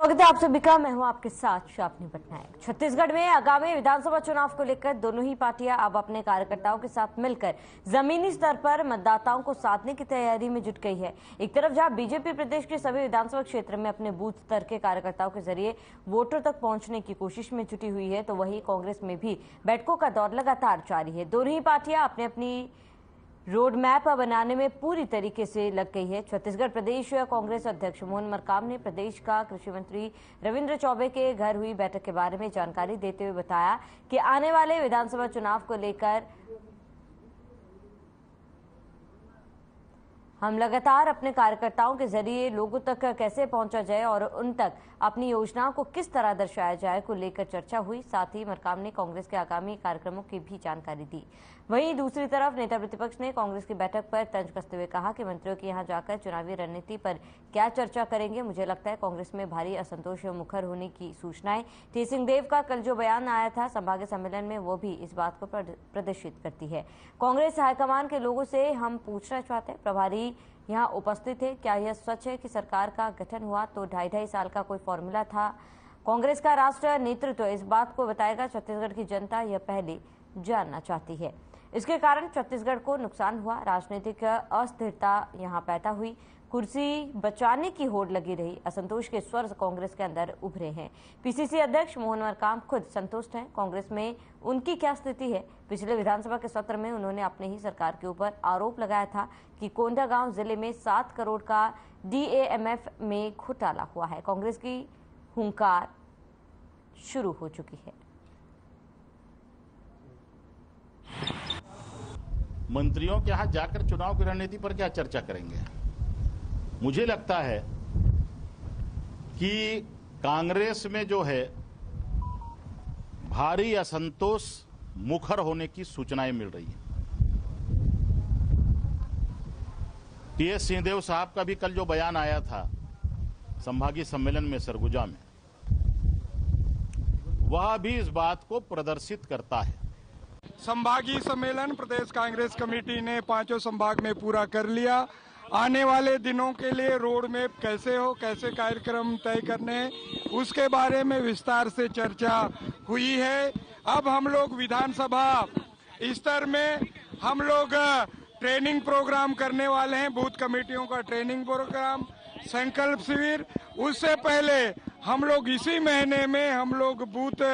स्वागत है आप सभी का। मैं हूं आपके साथ शापनी पटनायक। छत्तीसगढ़ में आगामी विधानसभा चुनाव को लेकर दोनों ही पार्टियां अब अपने कार्यकर्ताओं के साथ मिलकर जमीनी स्तर पर मतदाताओं को साधने की तैयारी में जुट गई है। एक तरफ जहां बीजेपी प्रदेश के सभी विधानसभा क्षेत्र में अपने बूथ स्तर के कार्यकर्ताओं के जरिए वोटर तक पहुंचने की कोशिश में जुटी हुई है, तो वहीं कांग्रेस में भी बैठकों का दौर लगातार जारी है। दोनों ही पार्टियां अपने अपनी रोड मैप बनाने में पूरी तरीके से लग गई है। छत्तीसगढ़ प्रदेश कांग्रेस अध्यक्ष मोहन मरकाम ने प्रदेश का कृषि मंत्री रविंद्र चौबे के घर हुई बैठक के बारे में जानकारी देते हुए बताया कि आने वाले विधानसभा चुनाव को लेकर हम लगातार अपने कार्यकर्ताओं के जरिए लोगों तक कैसे पहुंचा जाए और उन तक अपनी योजनाओं को किस तरह दर्शाया जाए को लेकर चर्चा हुई। साथ ही मरकाम ने कांग्रेस के आगामी कार्यक्रमों की भी जानकारी दी। वहीं दूसरी तरफ नेता प्रतिपक्ष ने कांग्रेस की बैठक पर तंज कसते हुए कहा कि मंत्रियों के यहां जाकर चुनावी रणनीति पर क्या चर्चा करेंगे। मुझे लगता है कांग्रेस में भारी असंतोष मुखर होने की सूचनाएं टीएस सिंहदेव का कल जो बयान आया था संभागीय सम्मेलन में, वो भी इस बात को प्रदर्शित करती है। कांग्रेस हाईकमान के लोगों से हम पूछना चाहते हैं, प्रभारी यहाँ उपस्थित है, क्या यह सच है कि सरकार का गठन हुआ तो 2.5 साल का कोई फॉर्मूला था? कांग्रेस का राष्ट्रीय नेतृत्व इस बात को बताएगा। छत्तीसगढ़ की जनता यह पहले जानना चाहती है। इसके कारण छत्तीसगढ़ को नुकसान हुआ, राजनीतिक अस्थिरता यहाँ पैदा हुई, कुर्सी बचाने की होड़ लगी रही, असंतोष के स्वर कांग्रेस के अंदर उभरे हैं। पीसीसी अध्यक्ष मोहन मरकाम खुद संतुष्ट हैं। कांग्रेस में उनकी क्या स्थिति है? पिछले विधानसभा के सत्र में उन्होंने अपने ही सरकार के ऊपर आरोप लगाया था कि कोंडागांव जिले में 7 करोड़ का डीएमएफ में घोटाला हुआ है। कांग्रेस की हुंकार शुरू हो चुकी है। मंत्रियों के यहां जाकर चुनाव की रणनीति पर क्या चर्चा करेंगे? मुझे लगता है कि कांग्रेस में जो है भारी असंतोष मुखर होने की सूचनाएं मिल रही हैं। टीएस सिंहदेव साहब का भी कल जो बयान आया था संभागीय सम्मेलन में सरगुजा में, वह भी इस बात को प्रदर्शित करता है। संभागीय सम्मेलन प्रदेश कांग्रेस कमेटी ने 5 संभाग में पूरा कर लिया। आने वाले दिनों के लिए रोड मैप कैसे हो, कैसे कार्यक्रम तय करने हैं, उसके बारे में विस्तार से चर्चा हुई है। अब हम लोग विधानसभा स्तर में हम लोग ट्रेनिंग प्रोग्राम करने वाले हैं, बूथ कमेटियों का ट्रेनिंग प्रोग्राम, संकल्प शिविर। उससे पहले हम लोग इसी महीने में हम लोग बूथ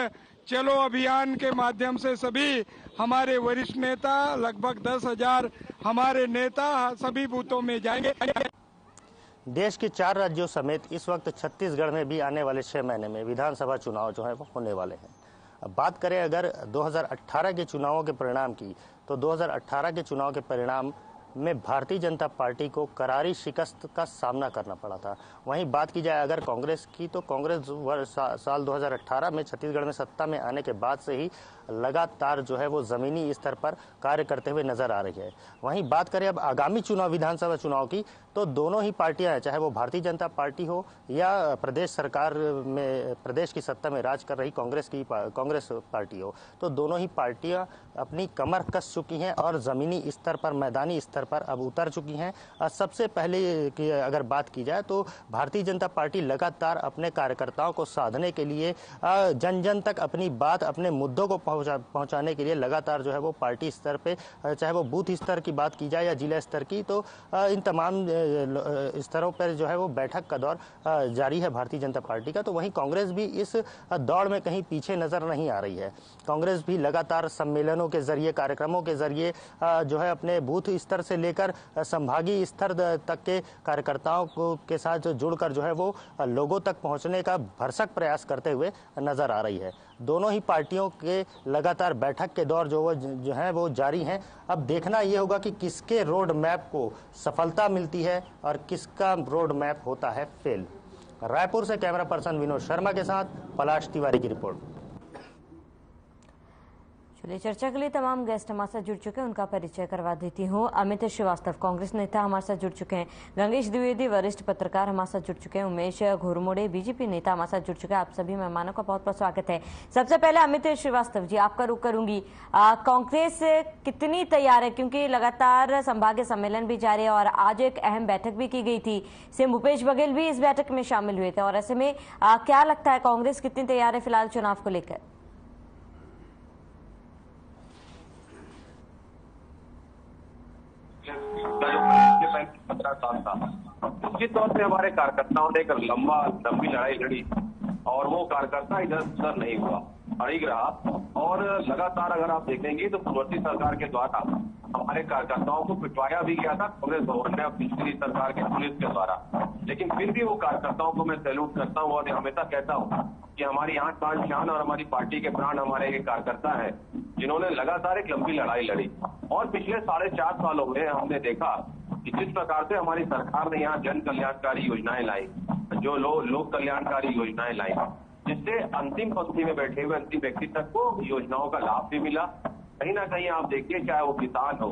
चलो अभियान के माध्यम से सभी हमारे वरिष्ठ नेता, लगभग 10,000 हमारे नेता सभी बूथों में जाएंगे। देश के 4 राज्यों समेत इस वक्त छत्तीसगढ़ में भी आने वाले 6 महीने में विधानसभा चुनाव जो है वो होने वाले हैं। अब बात करें अगर 2018 के चुनावों के परिणाम की, तो 2018 के चुनाव के परिणाम में भारतीय जनता पार्टी को करारी शिकस्त का सामना करना पड़ा था। वहीं बात की जाए अगर कांग्रेस की, तो कांग्रेस साल 2018 में छत्तीसगढ़ में सत्ता में आने के बाद से ही लगातार जो है वो जमीनी स्तर पर कार्य करते हुए नजर आ रही है। वहीं बात करें अब आगामी चुनाव विधानसभा चुनाव की, तो दोनों ही पार्टियां, चाहे वो भारतीय जनता पार्टी हो या प्रदेश सरकार में प्रदेश की सत्ता में राज कर रही कांग्रेस पार्टी हो, तो दोनों ही पार्टियां अपनी कमर कस चुकी हैं और जमीनी स्तर पर, मैदानी स्तर पर अब उतर चुकी हैं। सबसे पहले की अगर बात की जाए तो भारतीय जनता पार्टी लगातार अपने कार्यकर्ताओं को साधने के लिए, जन जन तक अपनी बात, अपने मुद्दों को पहुंचाने के लिए लगातार जो है वो पार्टी स्तर पे, चाहे वो बूथ स्तर की बात की जाए या जिला स्तर की, तो इन तमाम स्तरों पर जो है वो बैठक का दौर जारी है भारतीय जनता पार्टी का। तो वहीं कांग्रेस भी इस दौड़ में कहीं पीछे नजर नहीं आ रही है। कांग्रेस भी लगातार सम्मेलनों के जरिए, कार्यक्रमों के जरिए जो है अपने बूथ स्तर से लेकर संभागीय स्तर तक के कार्यकर्ताओं को के साथ जुड़कर जो है वो लोगों तक पहुंचने का भरसक प्रयास करते हुए नजर आ रही है। दोनों ही पार्टियों के लगातार बैठक के दौर जो है वो जारी हैं। अब देखना ये होगा कि किसके रोड मैप को सफलता मिलती है और किसका रोड मैप होता है फेल। रायपुर से कैमरा पर्सन विनोद शर्मा के साथ पलाश तिवारी की रिपोर्ट। चलिए, चर्चा के लिए तमाम गेस्ट हमारे साथ जुड़ चुके हैं, उनका परिचय करवा देती हूँ। अमित श्रीवास्तव कांग्रेस नेता हमारे साथ जुड़ चुके हैं। गंगेश द्विवेदी वरिष्ठ पत्रकार हमारे साथ जुड़ चुके हैं। उमेश घुरमुड़े बीजेपी नेता हमारे साथ जुड़ चुके हैं। आप सभी मेहमानों का बहुत बहुत स्वागत है। सबसे पहले अमित श्रीवास्तव जी, आपका रुख करूंगी। कांग्रेस कितनी तैयार है, क्योंकि लगातार संभागीय सम्मेलन भी जारी है और आज एक अहम बैठक भी की गई थी। सीएम भूपेश बघेल भी इस बैठक में शामिल हुए थे, और ऐसे में क्या लगता है कांग्रेस कितनी तैयार है फिलहाल चुनाव को लेकर? निश्चित तौर से हमारे कार्यकर्ताओं ने एक लंबी लड़ाई लड़ी और वो कार्यकर्ता इधर उधर नहीं हुआ, अड़िग रहा। और लगातार अगर आप देखेंगे तो पूर्ववर्ती सरकार के द्वारा हमारे कार्यकर्ताओं को पिटवाया भी गया था कांग्रेस भवन में पिछली सरकार के पुलिस के द्वारा। लेकिन फिर भी वो कार्यकर्ताओं को मैं सैल्यूट करता हूँ और हमेशा कहता हूँ कि हमारी आंख कान शान और हमारी पार्टी के प्राण हमारे एक कार्यकर्ता है, जिन्होंने लगातार एक लंबी लड़ाई लड़ी। और पिछले 4.5 सालों में हमने देखा कि जिस प्रकार से हमारी सरकार ने यहाँ जन कल्याणकारी योजनाएं लाई, जो लोक कल्याणकारी योजनाएं लाई, जिससे अंतिम पंक्ति में बैठे हुए अंतिम व्यक्ति तक को योजनाओं का लाभ भी मिला। कहीं ना कहीं आप देखिए, चाहे वो किसान हो,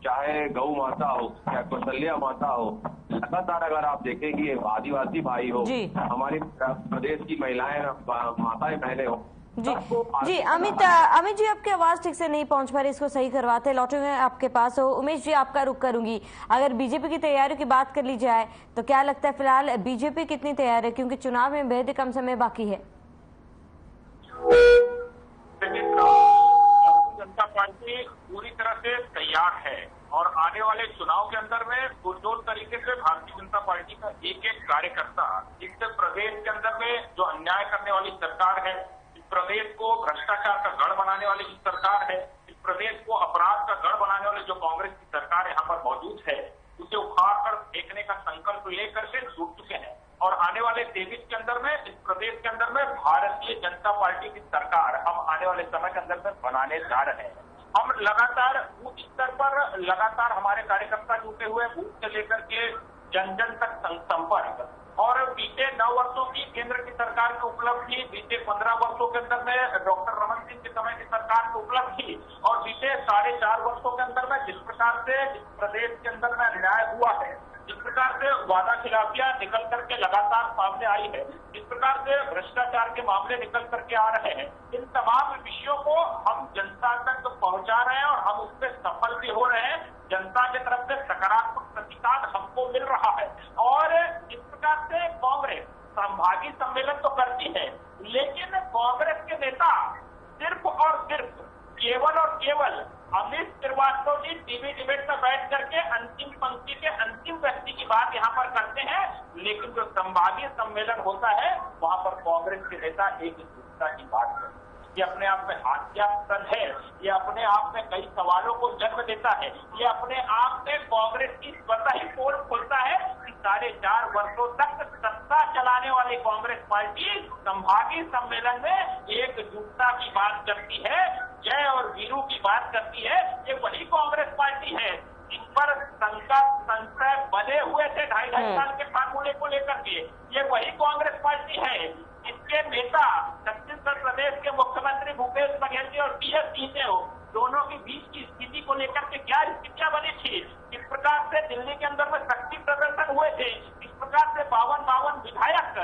चाहे गौ माता हो, चाहे कौशल्या माता हो, लगातार अगर आप देखेंगे आदिवासी भाई हो, हमारी प्रदेश की महिलाएं माताएं बहनें हो। जी अमित जी, आपकी आवाज ठीक से नहीं पहुंच पा रही, इसको सही करवाते लौटेंगे आपके पास। हो उमेश जी, आपका रुख करूंगी। अगर बीजेपी की तैयारियों की बात कर ली जाए तो क्या लगता है फिलहाल बीजेपी कितनी तैयार है, क्योंकि चुनाव में बेहद कम समय बाकी है? जनता पार्टी पूरी तरह से तैयार है और आने वाले चुनाव के अंदर में पुरजोर तरीके से भारतीय जनता पार्टी का एक एक कार्यकर्ता इस प्रदेश के अंदर में जो अन्याय करने वाली सरकार है, इस प्रदेश को भ्रष्टाचार का गढ़ बनाने वाली जो सरकार है, इस प्रदेश को अपराध का गढ़ बनाने वाली जो कांग्रेस की सरकार यहाँ पर मौजूद है, उसे उखाड़ कर फेंकने का संकल्प लेकर के जुट चुके हैं। और आने वाले 23 के अंदर में इस प्रदेश के अंदर में भारतीय जनता पार्टी की सरकार हम आने वाले समय के अंदर में बनाने जा रहे हैं। हम लगातार बूथ स्तर पर लगातार हमारे कार्यकर्ता जुटे हुए, बूथ से लेकर के जन जन तक संपर्क। और बीते 9 वर्षों की केंद्र की सरकार की उपलब्धि, बीते 15 वर्षों के अंदर में डॉक्टर रमन सिंह के समय की सरकार की उपलब्धि, और बीते 4.5 वर्षों के अंदर में जिस प्रकार से इस प्रदेश के अंदर में अन्याय हुआ है, जिस प्रकार से वादा खिलाफियां निकल करके लगातार सामने आई है, जिस प्रकार से भ्रष्टाचार के मामले निकल करके आ रहे हैं, इन तमाम विषयों को हम जनता तक पहुंचा रहे हैं और हम उससे सफल भी हो रहे हैं। जनता की तरफ से सकारात्मक प्रतिसाद हमको मिल रहा है। और इस प्रकार से कांग्रेस संभागीय सम्मेलन तो करती है, लेकिन कांग्रेस के नेता सिर्फ और सिर्फ केवल और केवल अमित श्रीवास्तव जी टीवी डिबेट में बैठ करके अंतिम पंक्ति के अंतिम व्यक्ति की बात यहाँ पर करते हैं, लेकिन जो संभागीय सम्मेलन होता है वहां पर कांग्रेस के नेता एक दूसरा की बात करते हैं। ये अपने आप में हास्यास्पद है, ये अपने आप में कई सवालों को जन्म देता है, ये अपने आप में कांग्रेस की स्वतः ही पोल खोलता है कि 4.5 वर्षों तक सत्ता चलाने वाली कांग्रेस पार्टी संभागीय सम्मेलन में एकजुटता की बात करती है, जय और वीरू की बात करती है। ये वही कांग्रेस पार्टी है जिस पर संशय बने हुए थे 2.5 साल के फार्मूले को लेकर के। ये वही कांग्रेस पार्टी है जिसके नेता छत्तीसगढ़ प्रदेश के मुख्यमंत्री भूपेश बघेल जी और टीएस सिंहदेव दोनों के बीच की स्थिति को लेकर के क्या स्थितियां बनी थी, किस प्रकार से दिल्ली के अंदर में शक्ति प्रदर्शन हुए थे, किस प्रकार से 52 विधायक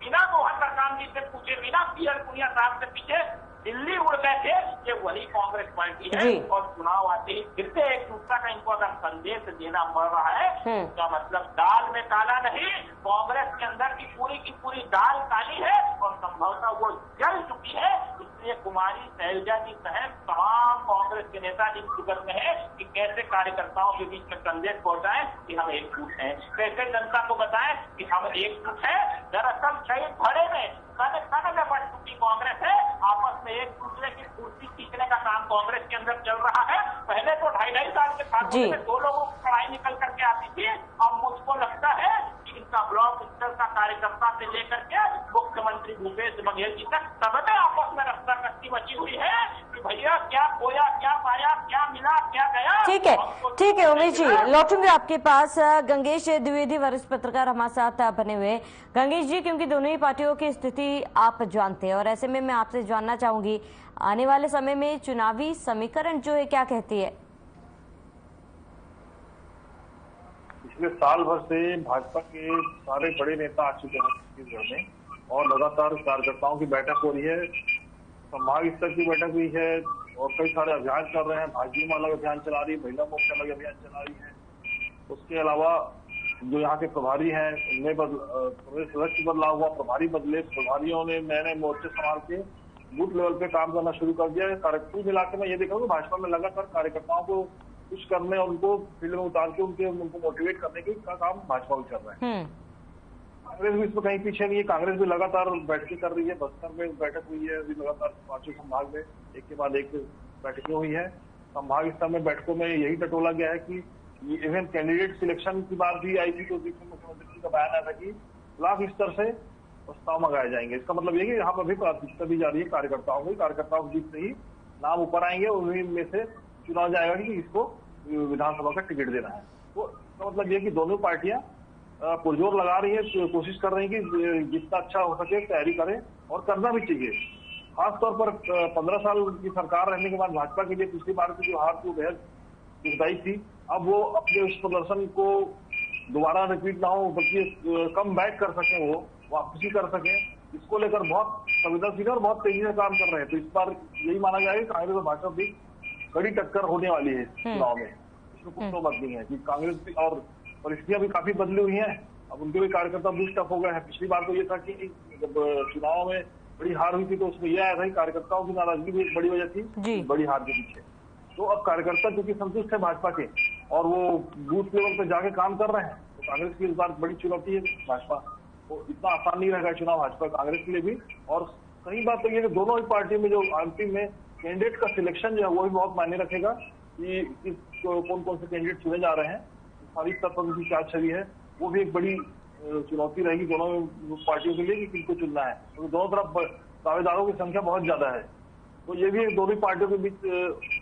बिना मोहन प्रकाश जी से पूछे, बिना पीएल पुनिया साहब से पीछे दिल्ली उड़ गए थे। ये वही कांग्रेस पार्टी है। और चुनाव आते ही फिर से एक दूसरा का इनको अगर संदेश देना पड़ रहा है, इसका मतलब दाल में काला नहीं, कांग्रेस के अंदर की पूरी दाल काली है और संभवतः वो जल चुकी है। इसलिए कुमारी शैलजा जी सहित तमाम कांग्रेस के नेता इस फिक्र में है कि कैसे कार्यकर्ताओं के बीच में संदेश पहुंचाएं कि हम एकजुट हैं, कैसे जनता को बताएं कि हम एकजुट हैं। दरअसल शहीद भरे में कन बट चुकी कांग्रेस है, आपस में एक दूसरे की कुर्सी खींचने का काम कांग्रेस के अंदर चल रहा है। पहले तो 2.5 साल के फार्मूले में 2 लोगों की लड़ाई निकल करके आती थी। अब मुझको लगता है कि इनका ब्लॉक स्तर का कार्यकर्ता से लेकर के मुख्यमंत्री भूपेश बघेल जी तक सबने आपस में रफ्ता कस्ती मची हुई है कि भैया क्या खोया, क्या पाया, क्या मिला, क्या ठीक है उमेश जी, लौटूंगे आपके पास। गंगेश द्विवेदी वरिष्ठ पत्रकार हमारे साथ बने हुए। गंगेश जी, क्योंकि दोनों ही पार्टियों की स्थिति आप जानते हैं और ऐसे में मैं आपसे जानना चाहूंगी, आने वाले समय में चुनावी समीकरण जो है क्या कहती है? पिछले साल भर से भाजपा के सारे बड़े नेता आ चुके हैं छत्तीसगढ़ में और लगातार कार्यकर्ताओं की बैठक हो रही है, संभाग स्तर की बैठक हुई है और कई सारे अभियान चल रहे हैं। भाजपा अलग अभियान चला रही है, महिला मोर्चा अलग अभियान चला रही है। उसके अलावा जो यहाँ के प्रभारी हैं उनमें प्रदेश अध्यक्ष बदलाव हुआ, प्रभारी बदले, प्रभारियों ने नए नए मोर्चे संभाल के बूथ लेवल पे काम करना शुरू कर दिया है। कुल मिला के मैं ये देख रहा हूँ भाजपा में लगातार कार्यकर्ताओं को कुछ करने और उनको फील्ड में उतार के उनको मोटिवेट करने का काम भाजपा में चल रहा है। कांग्रेस भी इसमें कहीं पीछे नहीं है, कांग्रेस भी लगातार बैठकें कर रही है। बस्तर में बैठक हुई है, अभी लगातार 5 संभाग में एक के बाद एक बैठकें हुई है। संभाग स्तर में बैठकों में यही टटोला गया है कि इवन कैंडिडेट सिलेक्शन की बात भी आई थी तो मुख्यमंत्री जी का बयान आया था कि ब्लॉक स्तर से प्रस्ताव मंगाए जाएंगे। इसका मतलब ये कि यहाँ पर भी प्राथमिकता दी जा रही है कार्यकर्ताओं के बीच से ही नाम ऊपर आएंगे, उन्हीं में से चुना जाएगा कि इसको विधानसभा का टिकट देना है। तो इसका मतलब ये कि दोनों पार्टियां पुरजोर लगा रही है, कोशिश कर रही है कि जितना अच्छा हो सके तैयारी करें और करना भी चाहिए। खासतौर पर 15 साल की सरकार रहने के बाद भाजपा के लिए पिछली बार की जो हार थी बेहद दुखदायी थी। अब वो अपने उस प्रदर्शन को दोबारा रिपीट ना हो बल्कि कम बैक कर सके, वो वापसी कर सके, इसको लेकर बहुत संवेदनशील और बहुत तेजी से काम कर रहे हैं। तो इस बार यही माना जाएगा कि कांग्रेस और भाजपा भी कड़ी टक्कर होने वाली है चुनाव में। इसमें कुछ तो बात नहीं है कि कांग्रेस भी और परिस्थितियां भी काफी बदली हुई हैं। अब उनके भी कार्यकर्ता बूस्ट अप हो गए हैं। पिछली बार तो ये था कि जब चुनाव में बड़ी हार हुई थी तो उसमें यह आया था कि कार्यकर्ताओं की नाराजगी भी एक बड़ी वजह थी बड़ी हार के पीछे। तो अब कार्यकर्ता क्योंकि संतुष्ट है भाजपा के और वो बूथ लेवल पर जाके काम कर रहे हैं, तो कांग्रेस की इस बार बड़ी चुनौती है भाजपा। तो इतना आसान नहीं रहेगा चुनाव भाजपा कांग्रेस के लिए भी। और सही बात तो ये कि दोनों ही पार्टी में जो अंतिम में कैंडिडेट का सिलेक्शन जो है वो भी बहुत मायने रखेगा कि कौन कौन से कैंडिडेट चुने जा रहे हैं। सारी स्तर पर उनकी क्या छवि है वो भी एक बड़ी चुनौती रहेगी दोनों पार्टियों के लिए कि किनको चुनना है, क्योंकि दोनों तरफ दावेदारों की संख्या बहुत ज्यादा है। तो ये भी दोनों पार्टियों के बीच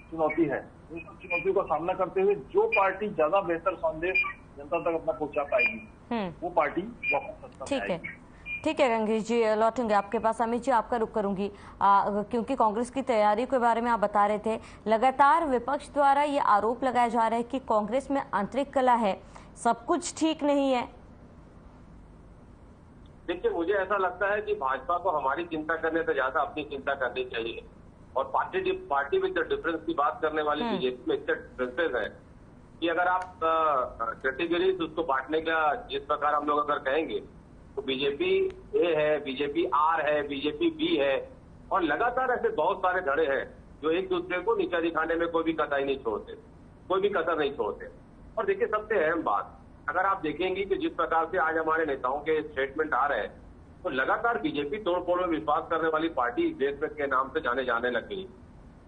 चुनौती है। चुनौतियों का सामना करते हुए जो पार्टी ज्यादा बेहतर संदेश जनता तक अपना पहुंचा पाएगी वो पार्टी वापस सत्ता में आएगी। ठीक है गंगेश जी, लौटेंगे आपके पास। अमित जी, आपका रुख करूंगी क्योंकि कांग्रेस की तैयारी के बारे में आप बता रहे थे। लगातार विपक्ष द्वारा ये आरोप लगाया जा रहा है कि कांग्रेस में आंतरिक कलह है, सब कुछ ठीक नहीं है। देखिए, मुझे ऐसा लगता है कि भाजपा को हमारी चिंता करने से ज्यादा अपनी चिंता करनी चाहिए। और पार्टी विद द डिफरेंस की बात करने वाली बीजेपी में इतने डिफरेंसेज है कि अगर आप कैटेगरीज उसको बांटने का जिस प्रकार हम लोग अगर कहेंगे तो बीजेपी ए है, बीजेपी आर है, बीजेपी बी है और लगातार ऐसे बहुत सारे धड़े हैं जो एक दूसरे को नीचा दिखाने में कोई भी कतई नहीं छोड़ते, कोई भी कसर नहीं छोड़ते। और देखिए, सबसे अहम बात अगर आप देखेंगे कि जिस प्रकार से आज हमारे नेताओं के स्टेटमेंट आ रहे हैं तो लगातार बीजेपी तोड़-फोड़ में विश्वास करने वाली पार्टी इस देश में के नाम से जाने लग गई।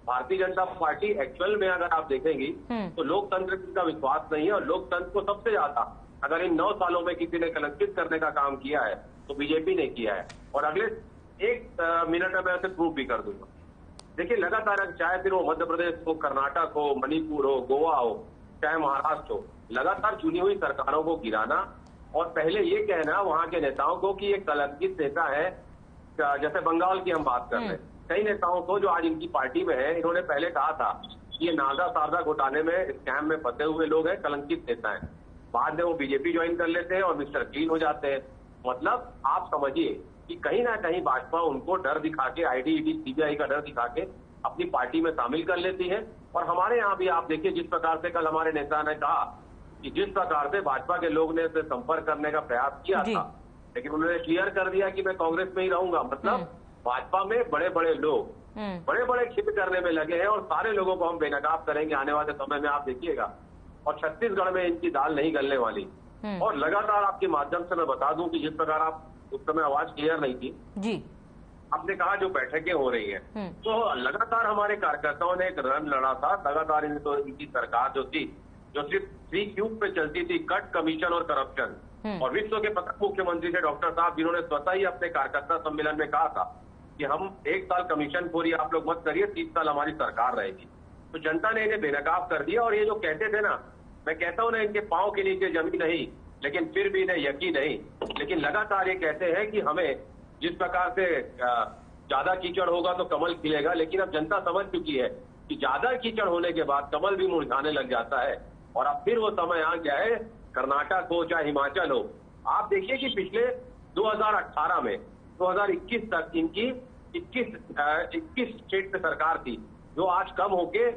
भारतीय जनता पार्टी एक्चुअल में अगर आप देखेंगी तो लोकतंत्र का विश्वास नहीं है और लोकतंत्र को सबसे ज्यादा अगर इन 9 सालों में किसी ने कलंकित करने का काम किया है तो बीजेपी ने किया है। और अगले 1 मिनट में मैं उसे प्रूव भी कर दूंगा। देखिए, लगातार चाहे फिर वो मध्य प्रदेश हो, कर्नाटक हो, मणिपुर हो, गोवा हो, चाहे महाराष्ट्र हो, लगातार चुनी हुई सरकारों को गिराना और पहले ये कहना वहां के नेताओं को कि ये कलंकित नेता है। जैसे बंगाल की हम बात कर रहे हैं, कई नेताओं को जो आज इनकी पार्टी में है, इन्होंने पहले कहा था कि ये नालंदा शारदा घोटाले में स्कैम में फंसे हुए लोग हैं, कलंकित नेता है। बाद में वो बीजेपी ज्वाइन कर लेते हैं और मिस्टर क्लीन हो जाते हैं। मतलब आप समझिए कि कहीं ना कहीं भाजपा उनको डर दिखा के, ईडी, सीबीआई का डर दिखा के अपनी पार्टी में शामिल कर लेती है। और हमारे यहाँ भी आप देखिए, जिस प्रकार से कल हमारे नेता ने कहा कि जिस प्रकार से भाजपा के लोग ने संपर्क करने का प्रयास किया था, लेकिन उन्होंने क्लियर कर दिया कि मैं कांग्रेस में ही रहूंगा। मतलब भाजपा में बड़े बड़े लोग बड़े खेल करने में लगे हैं और सारे लोगों को हम बेनकाब करेंगे आने वाले समय में, आप देखिएगा। और छत्तीसगढ़ में इनकी दाल नहीं गलने वाली। और लगातार आपके माध्यम से मैं बता दूं कि जिस प्रकार आप उस समय आवाज क्लियर नहीं थी जी, आपने कहा जो बैठकें हो रही हैं, तो लगातार हमारे कार्यकर्ताओं ने एक रन लड़ा था। लगातार इनकी सरकार जो थी, जो सिर्फ 3 क्यूब पे चलती थी, कट, कमीशन और करप्शन। और विश्व के प्रथम मुख्यमंत्री थे डॉक्टर साहब, जिन्होंने स्वतः ही अपने कार्यकर्ता सम्मेलन में कहा था कि हम 1 साल कमीशन खोरी आप लोग मत करिए, 30 साल हमारी सरकार रहेगी। तो जनता ने इन्हें बेनकाब कर दिया। और ये जो कहते थे ना, मैं कहता हूं ना, इनके पांव के नीचे जमीन नहीं, लेकिन फिर भी इन्हें यकीन नहीं। लेकिन लगातार ये कहते हैं कि हमें जिस प्रकार से ज्यादा कीचड़ होगा तो कमल खिलेगा, लेकिन अब जनता समझ चुकी है कि ज्यादा कीचड़ होने के बाद कमल भी मुरझाने लग जाता है। और अब फिर वो समय आ गया है, कर्नाटक हो चाहे हिमाचल हो। आप देखिए कि पिछले 2018 में 2021 तक इनकी 21 स्टेट पे सरकार थी, जो आज कम होके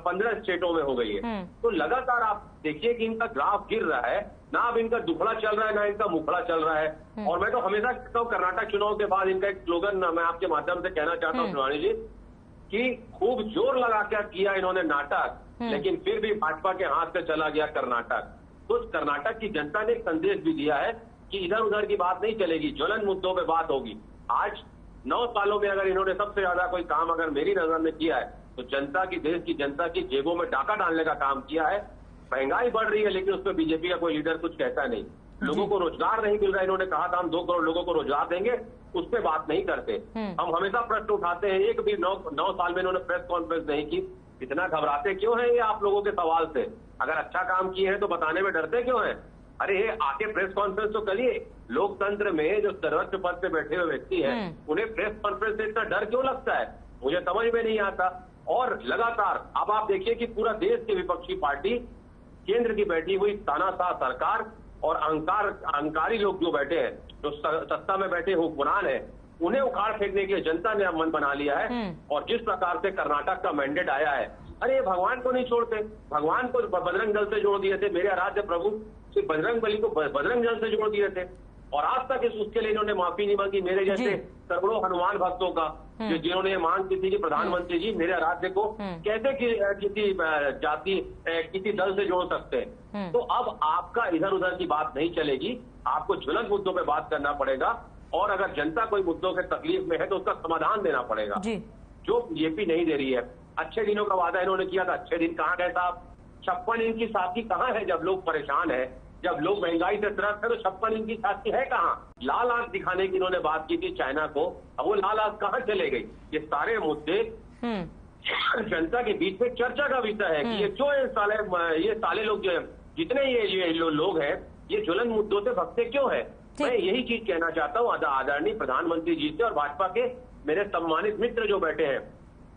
15 स्टेटों में हो गई है। तो लगातार आप देखिए कि इनका ग्राफ गिर रहा है, ना अब इनका दुखड़ा चल रहा है ना इनका मुखड़ा चल रहा है। और मैं तो हमेशा कहता हूँ, कर्नाटक चुनाव के बाद इनका एक स्लोगन मैं आपके माध्यम से कहना चाहता हूँ शिवानी जी, कि खूब जोर लगा क्या किया इन्होंने नाटक, लेकिन फिर भी भाजपा के हाथ से चला गया कर्नाटक। तो कर्नाटक की जनता ने एक संदेश भी दिया है कि इधर उधर की बात नहीं चलेगी, ज्वलन मुद्दों पे बात होगी। आज 9 सालों में अगर इन्होंने सबसे ज्यादा कोई काम अगर मेरी नजर में किया है तो जनता की, देश की जनता की जेबों में डाका डालने का काम किया है। महंगाई बढ़ रही है लेकिन उस पर बीजेपी का कोई लीडर कुछ कहता नहीं। लोगों को रोजगार नहीं मिल रहा है, इन्होंने कहा था हम 2 करोड़ लोगों को रोजगार देंगे, उस पर बात नहीं करते। हम हमेशा प्रश्न उठाते हैं, एक भी 9 साल में इन्होंने प्रेस कॉन्फ्रेंस नहीं की। इतना घबराते क्यों है ये आप लोगों के सवाल से? अगर अच्छा काम किए हैं तो बताने में डरते क्यों हैं? अरे ये आके प्रेस कॉन्फ्रेंस तो करिए। लोकतंत्र में जो सर्वोच्च पद पे बैठे हुए व्यक्ति हैं, उन्हें प्रेस कॉन्फ्रेंस से इतना डर क्यों लगता है, मुझे समझ में नहीं आता। और लगातार अब आप देखिए कि पूरा देश की विपक्षी पार्टी, केंद्र की बैठी हुई तानाशाह सरकार और अहंकारी लोग जो बैठे हैं, जो सत्ता में बैठे हुक्मरान है, उन्हें उखाड़ फेंकने के लिए जनता ने अब मन बना लिया है। और जिस प्रकार से कर्नाटक का मैंडेट आया है, अरे ये भगवान को नहीं छोड़ते, भगवान को बजरंग दल से जोड़ दिए थे, मेरे आराध्य प्रभु श्री बजरंग बली को बजरंग दल से जोड़ दिए थे। और आज तक उसके लिए इन्होंने माफी नहीं मांगी। मेरे जैसे करोड़ों हनुमान भक्तों का, जिन्होंने मांग की थी कि प्रधानमंत्री जी मेरे राज्य को कैसे किसी जाति किसी दल से जोड़ सकते हैं। तो अब आपका इधर उधर की बात नहीं चलेगी, आपको ज्वलंत मुद्दों पे बात करना पड़ेगा। और अगर जनता कोई मुद्दों के तकलीफ में है तो उसका समाधान देना पड़ेगा, जो बीजेपी नहीं दे रही है। अच्छे दिनों का वादा इन्होंने किया था, अच्छे दिन कहाँ गए साहब? 56 इंच की साथी कहाँ है जब लोग परेशान है, जब लोग महंगाई से त्रस्त है? तो 56 इंच की साथी है कहाँ? लाल आंख दिखाने की इन्होंने बात की थी चाइना को, अब वो लाल आंख कहाँ चले गई? ये सारे मुद्दे जनता के बीच में चर्चा का विषय है कि ये क्यों ये साले लोग जो है, जितने ये लोग हैं, ये ज्वलन मुद्दों से भगते क्यों है? मैं यही चीज कहना चाहता हूँ आदरणीय प्रधानमंत्री जी से और भाजपा के मेरे सम्मानित मित्र जो बैठे हैं,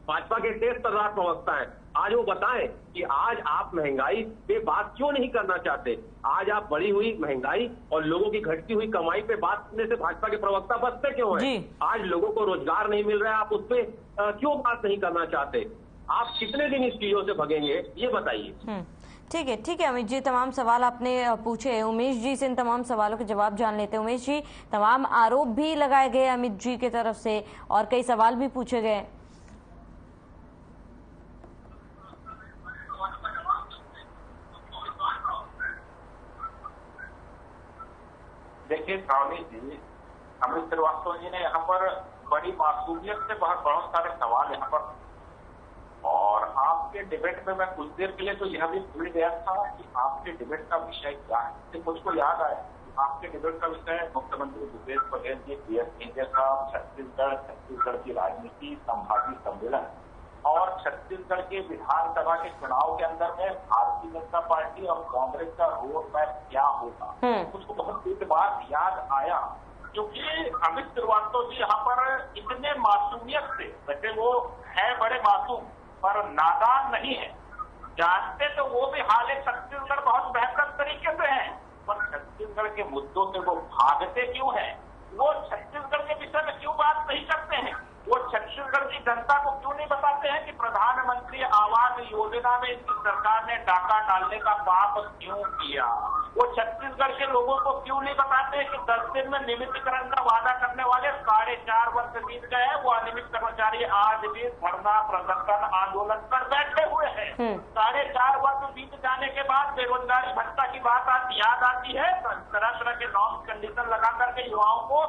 भाजपा के तेज तर्रार प्रवक्ता हैं, आज वो बताएं कि आज आप महंगाई पे बात क्यों नहीं करना चाहते? आज आप बढ़ी हुई महंगाई और लोगों की घटती हुई कमाई पे बात करने से भाजपा के प्रवक्ता बचते क्यों हैं? आज लोगों को रोजगार नहीं मिल रहा है, आप उस पर क्यों बात नहीं करना चाहते? आप कितने दिन इस चीजों से भगेंगे, ये बताइए। ठीक है अमित जी, तमाम सवाल आपने पूछे। उमेश जी से इन तमाम सवालों के जवाब जान लेते हैं। उमेश जी, तमाम आरोप भी लगाए गए अमित जी की तरफ से और कई सवाल भी पूछे गए। देखिए श्रावणी जी, अमित श्रीवास्तव जी ने यहाँ पर बड़ी मासूमियत से बहुत सारे सवाल यहाँ पर, और आपके डिबेट में मैं कुछ देर के लिए तो यह भी भूल गया था कि आपके डिबेट का विषय क्या है। तो मुझको याद आया आपके डिबेट का विषय है मुख्यमंत्री भूपेश बघेल जी, पीएस सिंह साहब, छत्तीसगढ़ की राजनीति, संभागीय सम्मेलन और छत्तीसगढ़ के विधानसभा के चुनाव के अंदर में भारतीय जनता पार्टी और कांग्रेस का रोड मैप क्या होगा। मुझको बहुत एक बात याद आया, क्योंकि अमित श्रीवास्तव जी यहाँ पर इतने मासूमियत से, वैसे वो है बड़े मासूम पर नादान नहीं है, जानते तो वो भी हाल छत्तीसगढ़ बहुत बेहतर तरीके से है, पर छत्तीसगढ़ के मुद्दों से वो भागते क्यों हैं? वो छत्तीसगढ़ के विषय में क्यों बात नहीं करते हैं? वो छत्तीसगढ़ की जनता को क्यों नहीं बताते हैं कि प्रधानमंत्री आवास योजना में इनकी सरकार ने डाका डालने का पाप क्यों किया? वो छत्तीसगढ़ के लोगों को क्यों नहीं बताते हैं कि 10 दिन में नियमितीकरण का वादा करने वाले 4.5 वर्ष बीत गए हैं, वो अनियमित कर्मचारी आज भी धरना प्रदर्शन आंदोलन पर बैठे हुए हैं। 4.5 वर्ष बीत जाने के बाद बेरोजगारी भत्ता की बात याद आती है, तरह तरह के नॉर्म्स कंडीशन लगा करके युवाओं को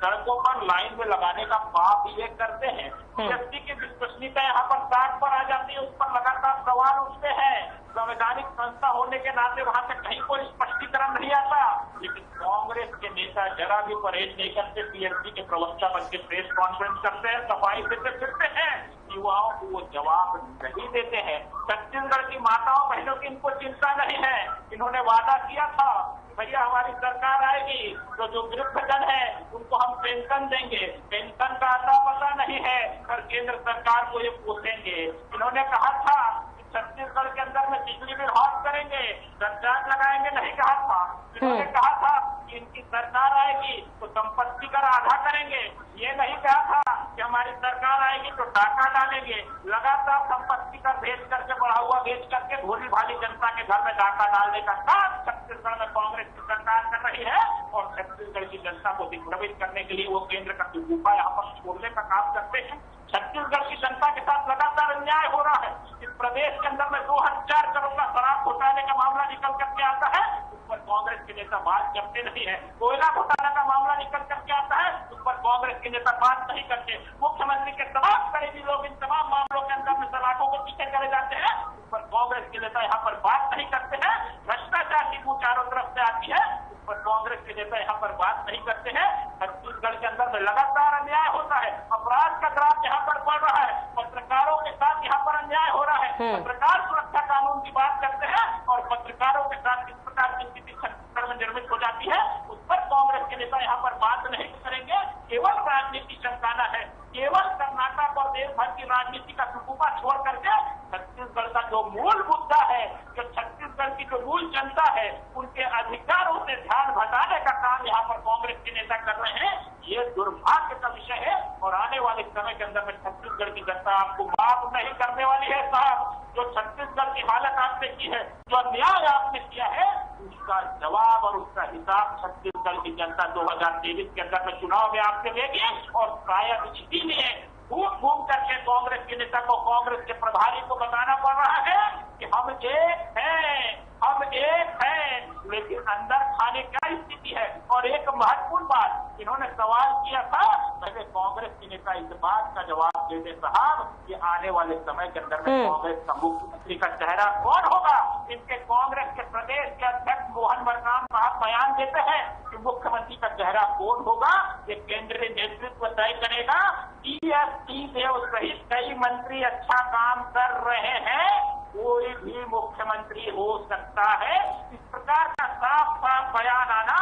सड़कों पर लाइन में लगाने का पाप ये करते हैं। व्यक्ति की विश्वसनीयता यहाँ पर साठ पर आ जाती है, उस पर लगातार सवाल उठते हैं। संवैधानिक संस्था होने के नाते वहां से कहीं कोई स्पष्टीकरण नहीं आता, लेकिन कांग्रेस के नेता जरा भी परहेज नहीं करते, पीएससी के प्रवक्ता बन के प्रेस कॉन्फ्रेंस करते हैं, सफाई देते फिरते हैं। युवाओं को वो जवाब नहीं देते हैं। छत्तीसगढ़ की माताओं बहनों की इनको चिंता नहीं है। इन्होंने वादा किया था भैया हमारी सरकार आएगी तो जो वृद्धजन है उनको हम पेंशन देंगे। पेंशन का आता पता नहीं है और केंद्र सरकार को ये पूछेंगे। इन्होंने कहा था कि छत्तीसगढ़ के अंदर में बिजली बिल हाफ करेंगे, सरचार्ज लगाएंगे, नहीं कहा था। इन्होंने कहा था कि इनकी सरकार आएगी तो संपत्ति कर आधा करेंगे, ये नहीं कहा था कि हमारी सरकार आएगी तो डाका डालेंगे। लगातार संपत्ति कर भेज करके बढ़ा हुआ भेज करके भोली भाली जनता के घर में डाका डालने का काम छत्तीसगढ़ में कांग्रेस की सरकार कर रही है और छत्तीसगढ़ की जनता को दिग्भ्रमित करने के लिए वो केंद्र का गुफा यहाँ पर छोड़ने का काम करते हैं। छत्तीसगढ़ की जनता के साथ लगातार अन्याय हो रहा है। इस प्रदेश के अंदर में 2000 करोड़ का शराब घोटाले का मामला निकल करके आता है, उस पर कांग्रेस के नेता बात करते नहीं है। कोयला घोटाला का मामला निकल करके आता है, उस पर कांग्रेस के नेता बात नहीं करते। मुख्यमंत्री के तमाम करीबी लोग इन तमाम मामलों के अंदर में सलाखों को पीछे करे जाते हैं, उस पर कांग्रेस के नेता यहाँ पर बात नहीं करते हैं। भ्रष्टाचार की मुंह चारों तरफ से आती है, उस पर कांग्रेस के नेता यहाँ पर बात नहीं करते हैं। छत्तीसगढ़ के अंदर में लगातार अन्याय होता है, अपराध का ग्राफ यहाँ पर बढ़ रहा है, पत्रकारों के साथ यहाँ पर अन्याय हो रहा है। पत्रकार सुरक्षा कानून की बात करते हैं और पत्रकारों के साथ किस प्रकार की स्थिति छत्तीसगढ़ में निर्मित हो जाती है, उस पर कांग्रेस के नेता यहाँ पर बात नहीं करेंगे। केवल राजनीति चमकाना है, केवल कर्नाटक और देश भर की राजनीति का सुकुबा छोड़ करके छत्तीसगढ़ का जो मूल मुद्दा है, जो छत्तीसगढ़ की जो मूल जनता है, उनके अधिकारों से ध्यान भटाने का काम यहाँ पर कांग्रेस के नेता कर रहे हैं। ये दुर्भाग्य का विषय है और आने वाले समय के अंदर में छत्तीसगढ़ की जनता आपको माफ नहीं करने वाली है। साहब, जो छत्तीसगढ़ की हालत आपने की है, जो अन्याय आपने किया है, उसका जवाब और उसका हिसाब छत्तीसगढ़ की जनता 2023 के अंदर में चुनाव में आपसे लेगी। और शायद इसीलिए घूम घूम करके कांग्रेस के नेता को, कांग्रेस के प्रभारी को बताना पड़ रहा है कि हम एक हैं, हम एक हैं, लेकिन अंदर खाने क्या स्थिति है। और एक महत्वपूर्ण बात इन्होंने सवाल किया था, पहले कांग्रेस के नेता इस बात का जवाब दे दे साहब कि आने वाले समय के अंदर में कांग्रेस का मुख्यमंत्री का चेहरा कौन होगा। इनके कांग्रेस के प्रदेश के अध्यक्ष मोहन मरकाम साहब बयान देते हैं कि मुख्यमंत्री का चेहरा कौन होगा, ये केंद्रीय नेतृत्व तय करेगा। टीएस देव सहित कई मंत्री अच्छा काम कर रहे हैं, कोई भी मुख्यमंत्री हो सकता है। इस प्रकार का साफ साफ बयान आना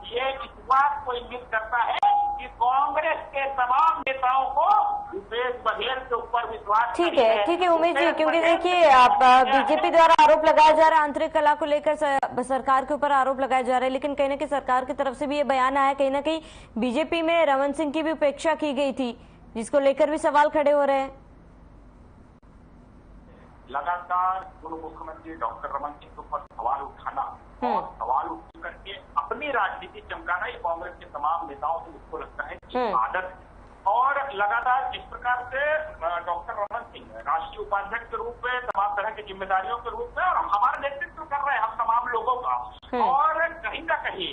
ये इस बात को इंगित करता है कि कांग्रेस के तमाम नेताओं को भूपेश बघेल के ऊपर विश्वास ठीक है उमेश जी, क्योंकि देखिए आप बीजेपी द्वारा आरोप लगाया जा रहा है, आंतरिक कला को लेकर सरकार के ऊपर आरोप लगाया जा रहा है, लेकिन कहीं ना कहीं सरकार की तरफ से भी ये बयान आया, कहीं ना कहीं बीजेपी में रमन सिंह की भी उपेक्षा की गई थी, जिसको लेकर भी सवाल खड़े हो रहे हैं। लगातार पूर्व मुख्यमंत्री डॉक्टर रमन सिंह के ऊपर सवाल उठाना और सवाल उठ करके अपनी राजनीति चमकाना, ये कांग्रेस के तमाम नेताओं से मुझको लगता है कि आदत है। और लगातार इस प्रकार से डॉक्टर रमन सिंह राष्ट्रीय उपाध्यक्ष के रूप में तमाम तरह की जिम्मेदारियों के रूप में और हमारा नेतृत्व कर रहे हैं हम तमाम लोगों का। और कहीं ना कहीं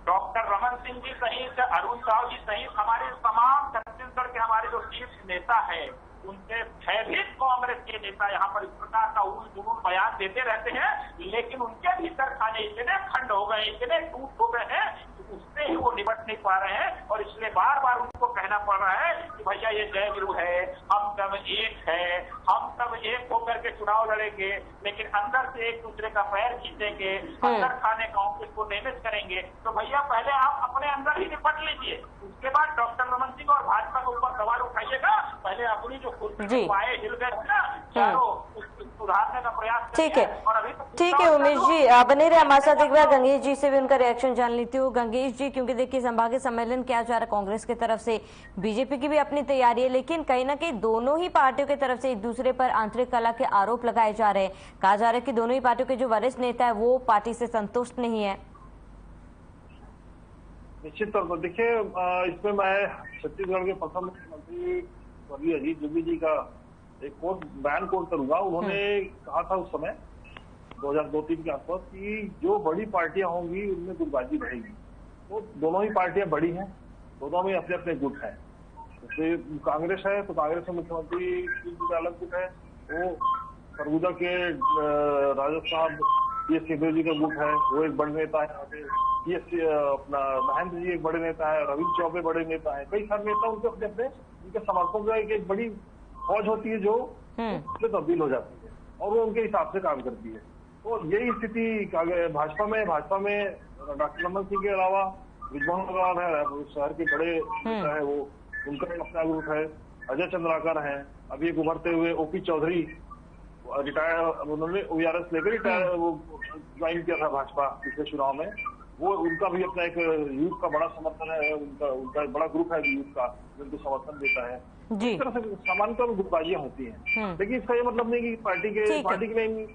डॉक्टर रमन सिंह जी सहित, अरुण साव जी सहित हमारे तमाम छत्तीसगढ़ के हमारे जो शीर्ष नेता है, उनसे भयभीत कांग्रेस के नेता यहाँ पर इस प्रकार का उल जुलूल बयान देते रहते हैं, लेकिन उनके भीतर खाने इतने खंड हो गए, इतने टूट हो गए हैं, उससे ही वो निपट नहीं पा रहे हैं। और इसलिए बार बार उनको कहना पड़ रहा है कि भैया ये जय गुरु है, हम सब एक है, हम सब एक होकर के चुनाव लड़ेंगे, लेकिन अंदर से एक दूसरे का पैर खींचेंगे, अंदर खाने कांग्रेस को नियमित करेंगे। तो भैया पहले आप अपने अंदर ही निपट लीजिए, उसके बाद डॉक्टर रमन सिंह और भाजपा के ऊपर सवाल उठाइएगा। पहले अपनी जो कुर्सी पाए हिल गए ना, चारों सुधारने का प्रयास। ठीक है, ठीक है उमेश जी, बने रहे हमारे साथ। एक बार गंगेश जी से भी उनका रिएक्शन जान लेती हूँ। गंगेश जी, क्योंकि देखिए संभागीय सम्मेलन किया जा रहा है कांग्रेस की तरफ से, बीजेपी की भी अपनी तैयारी है, लेकिन कहीं ना कहीं दोनों ही पार्टियों की तरफ से एक दूसरे पर आंतरिक कला के आरोप लगाए जा रहे हैं। कहा जा रहा है कि दोनों ही पार्टियों के जो वरिष्ठ नेता है वो पार्टी से संतुष्ट नहीं है। निश्चित तौर पर देखिए, इसमें मैं छत्तीसगढ़ के प्रथम मुख्यमंत्री स्वर्गीय अजीत जोगी जी का एक बयान कोट करूंगा। उन्होंने कहा था उस समय 2002-03 के आसपास कि जो बड़ी पार्टियां होंगी उनमें गुटबाजी रहेगी। तो दोनों ही पार्टियां बड़ी हैं, दोनों में अपने अपने गुट हैं। जैसे कांग्रेस है तो कांग्रेस में मुख्यमंत्री की अलग गुट है, वो सरगुजा के राजद साहब टीएस सिंहदेव जी का गुट है, वो एक बड़े नेता है। अपना महेंद्र जी एक बड़े नेता है, रविंद्र चौबे बड़े नेता है, कई सारे नेता उनके अपने अपने उनके समर्थकों का एक बड़ी फौज होती है जो उसमें तब्दील हो जाती है और वो उनके हिसाब से काम करती है। तो यही स्थिति भाजपा में डॉक्टर रमन सिंह के अलावा विजयभान अग्रवाल है, शहर के बड़े नेता है, वो उनका अपना ग्रुप है, अजय चंद्राकर है, अभी एक उभरते हुए ओपी चौधरी रिटायर, उन्होंने ORS लेकर रिटायर वो ज्वाइन किया था भाजपा पिछले चुनाव में, वो उनका भी अपना एक यूथ का बड़ा समर्थन है, उनका बड़ा ग्रुप है यूथ का जो उनको समर्थन देता है। इस तरह से सामान्यतः गुटबाजियां होती हैं, लेकिन इसका ये मतलब नहीं कि पार्टी के नहीं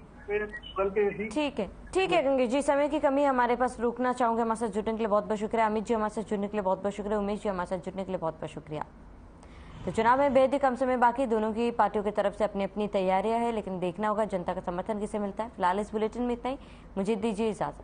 चल के। ठीक है गंगेश जी, समय की कमी हमारे पास, रुकना चाहूंगे। हमारे साथ जुड़ने के लिए बहुत बहुत शुक्रिया। अमित जी हमारे साथ जुड़ने के लिए बहुत बहुत शुक्रिया। उमेश जी हमारे साथ जुड़ने के लिए बहुत बहुत शुक्रिया। तो चुनाव में बेहद ही कम समय बाकी, दोनों की पार्टियों की तरफ से अपनी अपनी तैयारियां हैं, लेकिन देखना होगा जनता का समर्थन किसे मिलता है। फिलहाल इस बुलेटिन में इतना ही, मुझे दीजिए इजाजत।